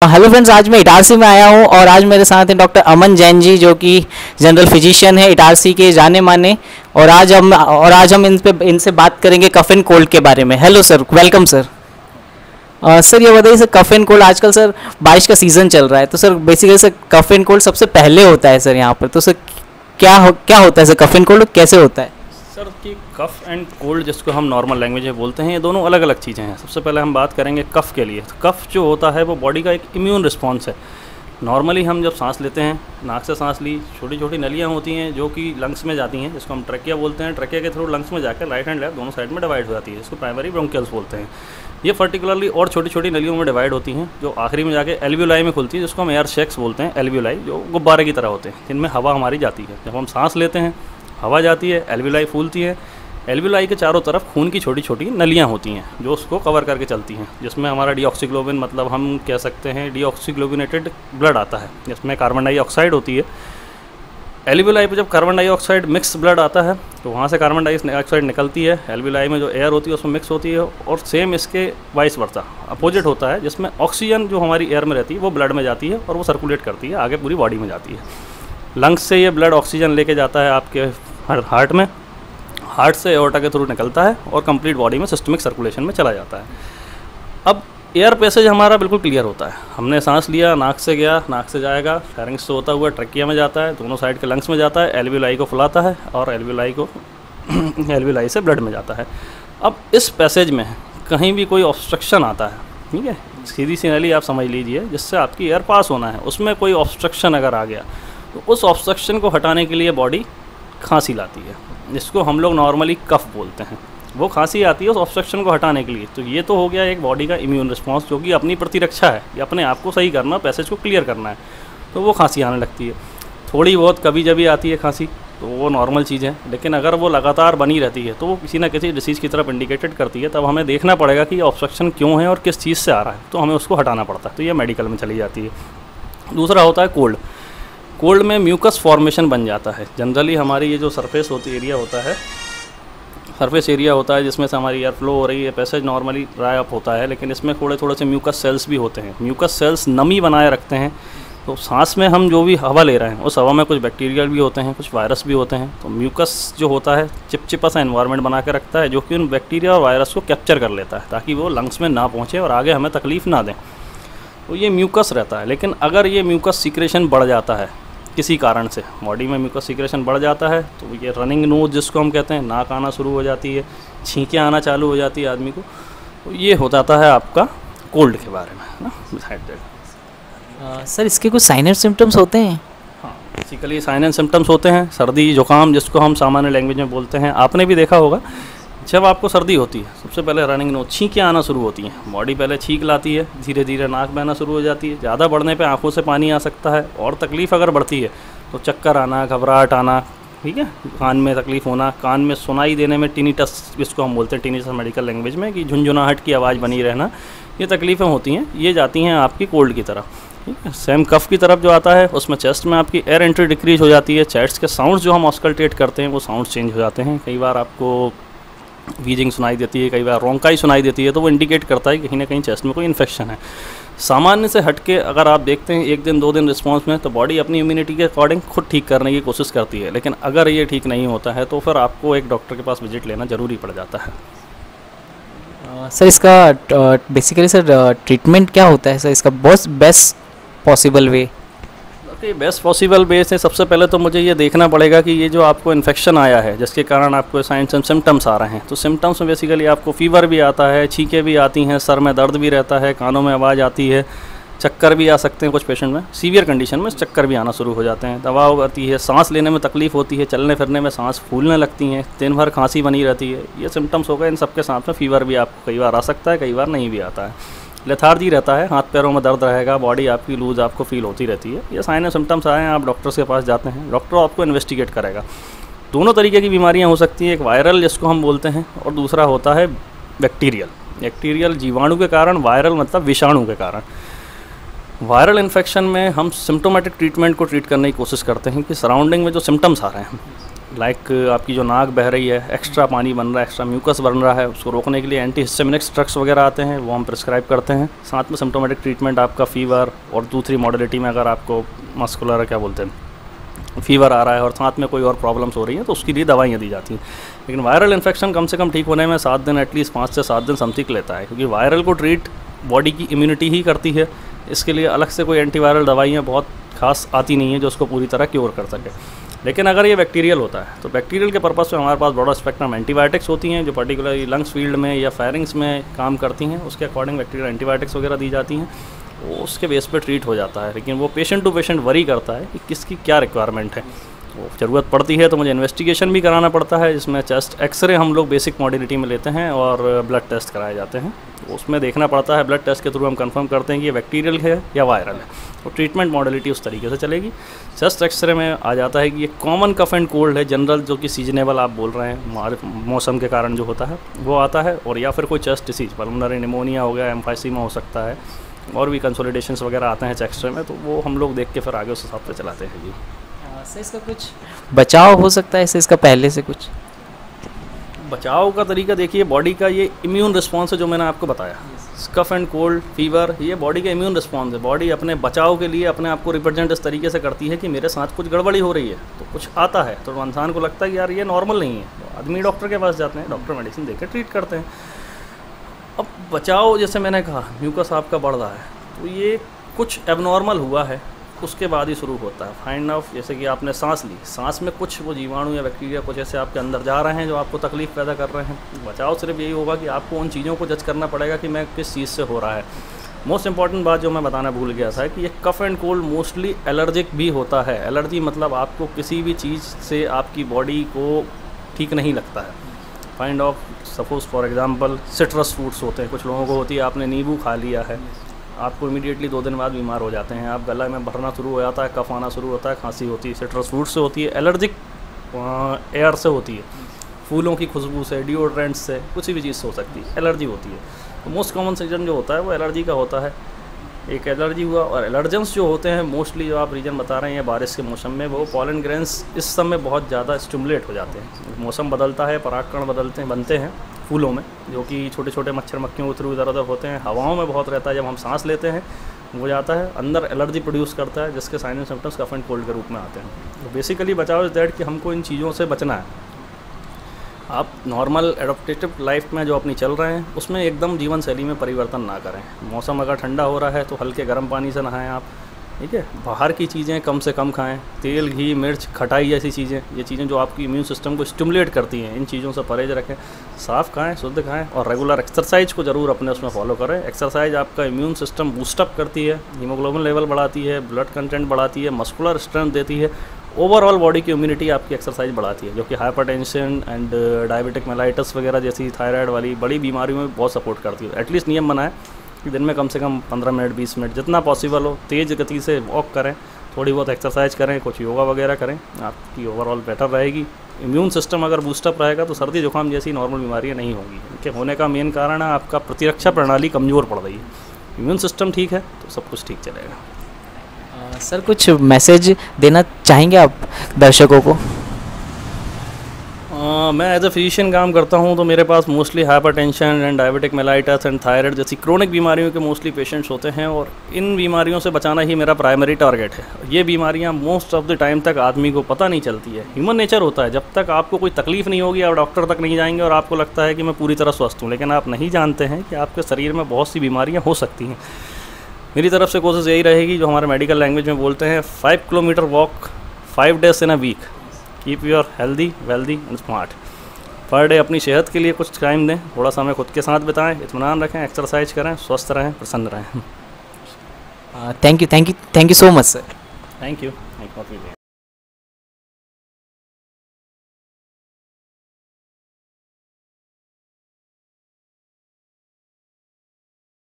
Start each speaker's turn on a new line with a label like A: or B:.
A: Hello friends, आज मैं इटारसी में आया हूँ और आज मेरे साथ हैं डॉक्टर अमन जैन जी, जो कि जनरल फिजिशियन है इटारसी के जाने माने। और आज हम इनसे बात करेंगे कफ एंड कोल्ड के बारे में। Hello sir, welcome sir. Sir ये बताइए सर, कफ एंड कोल्ड आजकल सर बारिश का सीज़न चल रहा है, तो sir basically sir cough and cold सबसे पहले होता है सर यहाँ पर। तो सर क्या होता है सर कफ एंड कोल्ड, कैसे होता है
B: सर? कि कफ़ एंड कोल्ड जिसको हम नॉर्मल लैंग्वेज में बोलते हैं, ये दोनों अलग अलग चीज़ें हैं। सबसे पहले हम बात करेंगे कफ़ के लिए। तो कफ़ जो होता है वो बॉडी का एक इम्यून रिस्पॉन्स है। नॉर्मली हम जब सांस लेते हैं, नाक से सांस ली, छोटी छोटी नलियाँ होती हैं जो कि लंग्स में जाती हैं, जिसको हम ट्रकिया बोलते हैं। ट्रकिया के थ्रू लंग्स में जाकर राइट एंड लेफ्ट दोनों साइड में डिवाइड हो जाती है, जिसको प्राइमरी ब्रोंकियल्स बोलते हैं। ये पर्टिकुलरली और छोटी छोटी नलियों में डिवाइड होती हैं, जो आखिरी में जाके एल्वियोलाई में खुलती है, जिसको हम एयर शैक्स बोलते हैं। एल्वियोलाई जो गुब्बारे की तरह होते हैं, जिनमें हवा हमारी जाती है। जब हम सांस लेते हैं, हवा जाती है, एल्वियोलाई फूलती है। एल्वियोलाई के चारों तरफ खून की छोटी छोटी नलियाँ होती हैं जो उसको कवर करके चलती हैं, जिसमें हमारा डीऑक्सीग्लोबिन, मतलब हम कह सकते हैं डीऑक्सीग्लोबिनेटेड ब्लड आता है, जिसमें कार्बन डाइऑक्साइड होती है। एल्वियोलाई पे जब कार्बन डाइऑक्साइड मिक्स ब्लड आता है तो वहाँ से कार्बन डाइऑक्साइड निकलती है, एल्वियोलाई में जो एयर होती है उसमें मिक्स होती है। और सेम इसके वाइस वर्सा अपोजिट होता है, जिसमें ऑक्सीजन जो हमारी एयर में रहती है वो ब्लड में जाती है और वो सर्कुलेट करती है, आगे पूरी बॉडी में जाती है। लंग्स से ये ब्लड ऑक्सीजन लेके जाता है आपके हार्ट में, हार्ट से एओर्टा के थ्रू निकलता है और कंप्लीट बॉडी में सिस्टमिक सर्कुलेशन में चला जाता है। अब एयर पैसेज हमारा बिल्कुल क्लियर होता है। हमने सांस लिया, नाक से गया, नाक से जाएगा, फेरिंग्स से होता हुआ ट्रकिया में जाता है, दोनों साइड के लंग्स में जाता है, एल्वियोलाई को फुलाता है और एल्वियोलाई से ब्लड में जाता है। अब इस पैसेज में कहीं भी कोई ऑब्स्ट्रक्शन आता है, ठीक है, सीधी सी नली आप समझ लीजिए जिससे आपकी एयर पास होना है, उसमें कोई ऑब्स्ट्रक्शन अगर आ गया तो उस ऑब्स्ट्रक्शन को हटाने के लिए बॉडी खांसी लाती है, जिसको हम लोग नॉर्मली कफ बोलते हैं। वो खांसी आती है उस ऑब्स्ट्रक्शन को हटाने के लिए। तो ये तो हो गया एक बॉडी का इम्यून रिस्पॉन्स, जो कि अपनी प्रतिरक्षा है, ये अपने आप को सही करना, पैसेज को क्लियर करना है, तो वो खांसी आने लगती है। थोड़ी बहुत कभी जभी आती है खांसी, तो वो नॉर्मल चीज़ है, लेकिन अगर वो लगातार बनी रहती है तो वो किसी ना किसी डिसीज़ की तरफ इंडिकेटेड करती है। तब हमें देखना पड़ेगा कि ऑब्स्ट्रक्शन क्यों है और किस चीज़ से आ रहा है, तो हमें उसको हटाना पड़ता है। तो ये मेडिकल में चली जाती है। दूसरा होता है कोल्ड। कोल्ड में म्यूकस फॉर्मेशन बन जाता है। जनरली हमारी ये जो सरफेस एरिया होता है जिसमें से हमारी एयर फ्लो हो रही है, पैसेज नॉर्मली ड्राई अप होता है, लेकिन इसमें थोड़े थोड़े से म्यूकस सेल्स भी होते हैं। म्यूकस सेल्स नमी बनाए रखते हैं, तो सांस में हम जो भी हवा ले रहे हैं उस हवा में कुछ बैक्टीरियल भी होते हैं, कुछ वायरस भी होते हैं। तो म्यूकस जो होता है चिपचिपा सा एनवायरनमेंट बना के रखता है, जो कि उन बैक्टीरिया और वायरस को कैप्चर कर लेता है, ताकि वो लंग्स में ना पहुँचे और आगे हमें तकलीफ़ ना दें। तो ये म्यूकस रहता है। लेकिन अगर ये म्यूकस सीक्रेशन बढ़ जाता है किसी कारण से, बॉडी में म्यूकस सीक्रेशन बढ़ जाता है, तो ये रनिंग नोज जिसको हम कहते हैं, नाक आना शुरू हो जाती है, छींकें आना चालू हो जाती है आदमी को। तो ये हो जाता है आपका कोल्ड के बारे में, है ना। बिसाइड दैट
A: सर इसके कुछ साइन एंड सिम्टम्स होते हैं?
B: हाँ, बेसिकली साइन एंड सिम्टम्स होते हैं। सर्दी जुकाम जिसको हम सामान्य लैंग्वेज में बोलते हैं, आपने भी देखा होगा, जब आपको सर्दी होती है सबसे पहले रनिंग नोज, छींकें आना शुरू होती हैं। बॉडी पहले छींक लाती है, धीरे धीरे नाक बहना शुरू हो जाती है। ज़्यादा बढ़ने पे आंखों से पानी आ सकता है, और तकलीफ़ अगर बढ़ती है तो चक्कर आना, घबराहट आना, ठीक है, कान में तकलीफ़ होना, कान में सुनाई देने में टिनिटस जिसको हम बोलते हैं, टिनिटस मेडिकल लैंग्वेज में, कि झुंझुनाहट की आवाज़ बनी रहना, ये तकलीफ़ें होती हैं। ये जाती हैं आपकी कोल्ड की तरफ। ठीक है, सेम कफ की तरफ जो आता है उसमें चेस्ट में आपकी एयर एंट्री डिक्रीज हो जाती है। चेस्ट के साउंड्स जो हम ऑस्कल्टेट करते हैं वो साउंड्स चेंज हो जाते हैं। कई बार आपको वीजिंग सुनाई देती है, कई बार रोंकाई सुनाई देती है, तो वो इंडिकेट करता है कि कहीं ना कहीं चेस्ट में कोई इन्फेक्शन है। सामान्य से हटके अगर आप देखते हैं 1 दिन 2 दिन रिस्पॉन्स में, तो बॉडी अपनी इम्यूनिटी के अकॉर्डिंग खुद ठीक करने की कोशिश करती है। लेकिन अगर ये ठीक नहीं होता है तो फिर आपको एक डॉक्टर के पास विजिट लेना ज़रूरी पड़ जाता है।
A: सर इसका बेसिकली सर ट्रीटमेंट क्या होता है सर, इसका best possible way?
B: Best possible way से सबसे पहले तो मुझे ये देखना पड़ेगा कि ये जो आपको इन्फेक्शन आया है, जिसके कारण आपको साइंस एंड सिम्टम्स आ रहे हैं, तो सिम्टम्स में बेसिकली आपको फीवर भी आता है, छींकें भी आती हैं, सर में दर्द भी रहता है, कानों में आवाज़ आती है, चक्कर भी आ सकते हैं। कुछ पेशेंट में सीवियर कंडीशन में चक्कर भी आना शुरू हो जाते हैं, दबाव आती है, सांस लेने में तकलीफ़ होती है, चलने फिरने में सांस फूलने लगती हैं, दिन भर खांसी बनी रहती है। ये सिम्टम्स हो गए। इन सबके साथ में फीवर भी आपको कई बार आ सकता है, कई बार नहीं भी आता है। लेथार्जी रहता है, हाथ पैरों में दर्द रहेगा, बॉडी आपकी लूज आपको फील होती रहती है। ये साइन एंड सिम्टम्स आए हैं, आप डॉक्टर के पास जाते हैं, डॉक्टर आपको इन्वेस्टिगेट करेगा। दोनों तरीके की बीमारियां हो सकती हैं, एक वायरल जिसको हम बोलते हैं, और दूसरा होता है बैक्टीरियल। बैक्टीरियल जीवाणु के कारण, वायरल मतलब विषाणु के कारण। वायरल इन्फेक्शन में हम सिम्टोमेटिक ट्रीटमेंट को ट्रीट करने की कोशिश करते हैं कि सराउंडिंग में जो सिम्टम्स आ रहे हैं लाइक आपकी जो नाक बह रही है, एक्स्ट्रा पानी बन रहा है, एक्स्ट्रा म्यूकस बन रहा है, उसको रोकने के लिए एंटीहिस्टामिनिक्स ड्रग्स वगैरह आते हैं, वो हम प्रिस्क्राइब करते हैं। साथ में सिम्टोमेटिक ट्रीटमेंट आपका फीवर और दूसरी मॉडलिटी में अगर आपको मस्कुलर क्या बोलते हैं फीवर आ रहा है और साथ में कोई और प्रॉब्लम्स हो रही हैं तो उसके लिए दवाइयाँ दी जाती हैं। लेकिन वायरल इन्फेक्शन कम से कम ठीक होने में 7 दिन, एटलीस्ट 5 से 7 दिन समथिंग लेता है, क्योंकि वायरल को ट्रीट बॉडी की इम्यूनिटी ही करती है। इसके लिए अलग से कोई एंटीवायरल दवाइयाँ बहुत खास आती नहीं है जो उसको पूरी तरह क्योर कर सके। लेकिन अगर ये बैक्टीरियल होता है तो बैक्टीरियल के पर्पज़ से हमारे पास बड़ा स्पेक्ट्रम एंटीबायोटिक्स होती हैं जो पर्टिकुलरली लंग्स फील्ड में या फेरिंग्स में काम करती हैं। उसके अकॉर्डिंग बैक्टीरियल एंटीबायोटिक्स वगैरह दी जाती हैं, वो उसके बेस पे ट्रीट हो जाता है। लेकिन वो पेशेंट टू पेशेंट वरी करता है कि किसकी क्या रिक्वायरमेंट है। वो ज़रूरत पड़ती है तो मुझे इन्वेस्टिगेशन भी कराना पड़ता है, जिसमें चेस्ट एक्सरे हम लोग बेसिक मॉडलिटी में लेते हैं और ब्लड टेस्ट कराए जाते हैं। उसमें देखना पड़ता है, ब्लड टेस्ट के थ्रू हम कंफर्म करते हैं कि ये बैक्टीरियल है या वायरल है, तो ट्रीटमेंट मॉडलिटी उस तरीके से चलेगी। चेस्ट एक्सरे में आ जाता है कि ये कॉमन कफ एंड कोल्ड है, जनरल जो कि सीजनेबल आप बोल रहे हैं मौसम के कारण जो होता है वो आता है, और या फिर कोई चेस्ट डिसीज पल्मोनरी निमोनिया हो गया, एम्फाइसीमा हो सकता है, और भी कंसोलिडेशंस वगैरह आते हैं चेस्ट एक्सरे में, तो वो हम लोग देख के फिर आगे उस हिसाब से चलाते हैं जी।
A: सर इसका कुछ बचाव हो सकता है इसका पहले से कुछ
B: बचाव का तरीका देखिए, बॉडी का ये इम्यून रिस्पॉन्स है जो मैंने आपको बताया, कफ एंड कोल्ड फीवर, ये बॉडी का इम्यून रिस्पॉन्स है। बॉडी अपने बचाव के लिए अपने आप को रिप्रेजेंट इस तरीके से करती है कि मेरे साथ कुछ गड़बड़ी हो रही है, तो कुछ आता है तो इंसान को लगता है कि यार ये नॉर्मल नहीं है, तो आदमी डॉक्टर के पास जाते हैं, डॉक्टर मेडिसिन देकर ट्रीट करते हैं। अब बचाव जैसे मैंने कहा म्यूकस आपका बढ़ रहा है तो ये कुछ एबनॉर्मल हुआ है, उसके बाद ही शुरू होता है फाइंड आउट। जैसे कि आपने सांस ली, सांस में कुछ वो जीवाणु या बैक्टीरिया कुछ ऐसे आपके अंदर जा रहे हैं जो आपको तकलीफ़ पैदा कर रहे हैं। बचाव सिर्फ यही होगा कि आपको उन चीज़ों को जज करना पड़ेगा कि मैं किस चीज़ से हो रहा है। मोस्ट इंपॉर्टेंट बात जो मैं बताना भूल गया था कि ये cough and cold mostly allergic भी होता है। एलर्जी मतलब आपको किसी भी चीज़ से आपकी बॉडी को ठीक नहीं लगता है। Find of suppose for example citrus fruits होते हैं, कुछ लोगों को होती है, आपने नींबू खा लिया है, आपको इमीडिएटली 2 दिन बाद बीमार हो जाते हैं, आप गला में भरना शुरू हो जाता है, कफ आना शुरू होता है, खांसी होती है। सिट्रस फ्रूट से होती है, एलर्जिक एयर से होती है, फूलों की खुशबू से, डिओड्रेंट से, कुछ भी चीज़ से हो सकती है, एलर्जी होती है। तो मोस्ट कॉमन सीजन जो होता है वो एलर्जी का होता है। एक एलर्जी हुआ, और एलर्जेंस जो होते हैं मोस्टली जो आप रीजन बता रहे हैं बारिश के मौसम में, वो पॉलन ग्रेन्स इस समय बहुत ज़्यादा स्टिमुलेट हो जाते हैं। मौसम बदलता है, परागकण बनते हैं फूलों में, जो कि छोटे छोटे मच्छर मक्खियों के थ्रू इधर उधर होते हैं, हवाओं में बहुत रहता है, जब हम सांस लेते हैं वो जाता है अंदर, एलर्जी प्रोड्यूस करता है, जिसके sign and symptoms cough and cold के रूप में आते हैं। तो बेसिकली बचाव इज दैट कि हमको इन चीज़ों से बचना है। आप नॉर्मल एडोप्टेटिव लाइफ में जो अपनी चल रहे हैं उसमें एकदम जीवन शैली में परिवर्तन ना करें। मौसम अगर ठंडा हो रहा है तो हल्के गर्म पानी से नहाएं आप, ठीक है। बाहर की चीज़ें कम से कम खाएं, तेल घी मिर्च खटाई ऐसी चीज़ें, ये चीज़ें जो आपकी इम्यून सिस्टम को स्टिमुलेट करती हैं, इन चीज़ों से परहेज रखें। साफ़ खाएं, शुद्ध खाएं, और रेगुलर एक्सरसाइज को ज़रूर अपने उसमें फॉलो करें। एक्सरसाइज आपका इम्यून सिस्टम बूस्टअप करती है, हीमोग्लोबिन लेवल बढ़ाती है, ब्लड कंटेंट बढ़ाती है, मस्कुलर स्ट्रेंथ देती है, ओवरऑल बॉडी की इम्यूनिटी आपकी एक्सरसाइज बढ़ाती है, जो कि हाइपरटेंशन एंड डायबिटिक मेलाइटिस वगैरह जैसी थायराइड वाली बड़ी बीमारियों में बहुत सपोर्ट करती है। एटलीस्ट नियम बनाएं कि दिन में कम से कम 15 मिनट 20 मिनट जितना पॉसिबल हो तेज़ गति से वॉक करें, थोड़ी बहुत एक्सरसाइज करें, कुछ योगा वगैरह करें, आपकी ओवरऑल बेटर रहेगी। इम्यून सिस्टम अगर बूस्टअप रहेगा तो सर्दी जुकाम जैसी नॉर्मल बीमारियाँ नहीं होंगी। इनके होने का मेन कारण है आपका प्रतिरक्षा प्रणाली कमज़ोर पड़ रही है। इम्यून सिस्टम ठीक है तो सब कुछ ठीक चलेगा।
A: सर कुछ मैसेज देना चाहेंगे आप दर्शकों को?
B: मैं एज ए फिजिशियन काम करता हूं तो मेरे पास mostly hypertension and diabetic mellitus and thyroid जैसी क्रोनिक बीमारियों के मोस्टली पेशेंट्स होते हैं, और इन बीमारियों से बचाना ही मेरा प्राइमरी टारगेट है। ये बीमारियां मोस्ट ऑफ द टाइम तक आदमी को पता नहीं चलती है, ह्यूमन नेचर होता है। जब तक आपको कोई तकलीफ नहीं होगी आप डॉक्टर तक नहीं जाएंगे और आपको लगता है कि मैं पूरी तरह स्वस्थ हूँ, लेकिन आप नहीं जानते हैं कि आपके शरीर में बहुत सी बीमारियाँ हो सकती हैं। मेरी तरफ से कोशिश यही रहेगी, जो हमारे मेडिकल लैंग्वेज में बोलते हैं 5 kilometre walk 5 days in a week, keep your healthy wealthy and smart. Per day अपनी सेहत के लिए कुछ टाइम दें, थोड़ा समय खुद के साथ बिताएं, इत्मीनान रखें, एक्सरसाइज करें, स्वस्थ रहें, प्रसन्न रहें।
A: Thank you so much sir.
B: Thank you.